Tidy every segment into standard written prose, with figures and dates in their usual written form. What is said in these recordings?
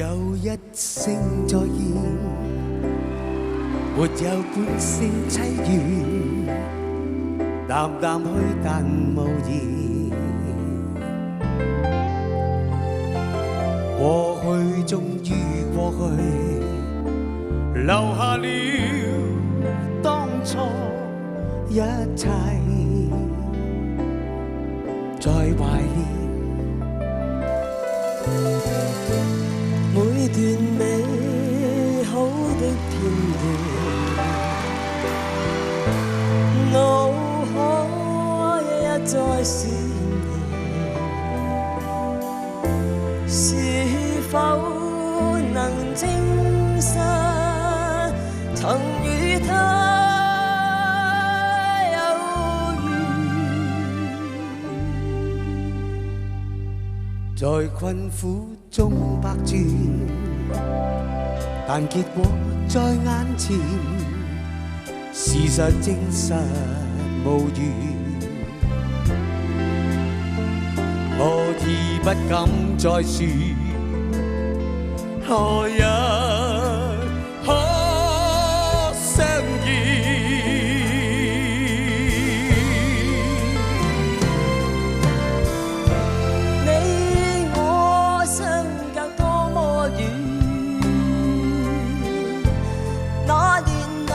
有一聲再見，沒有半聲淒怨，淡淡去但無言。過去終於過去，留下了當初一切，再懷念每段美好的片段，腦海一再閃現，是否能證實曾與他有緣，在困苦中百轉，但結果在眼前，事實證實無緣。我已不敢再說，何日可相見？你我相隔多麼遠，那年那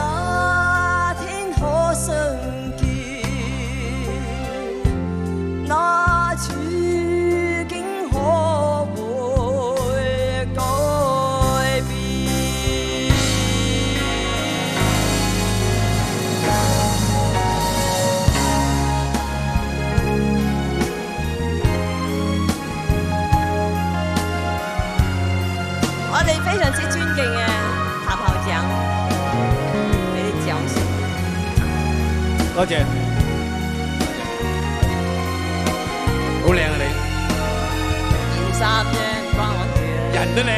天可相見，那處境可會改變？我哋非常之尊敬嘅譚校長，俾啲掌聲。多謝，好靚啊你！件衫啫，唔關我事。人都靚。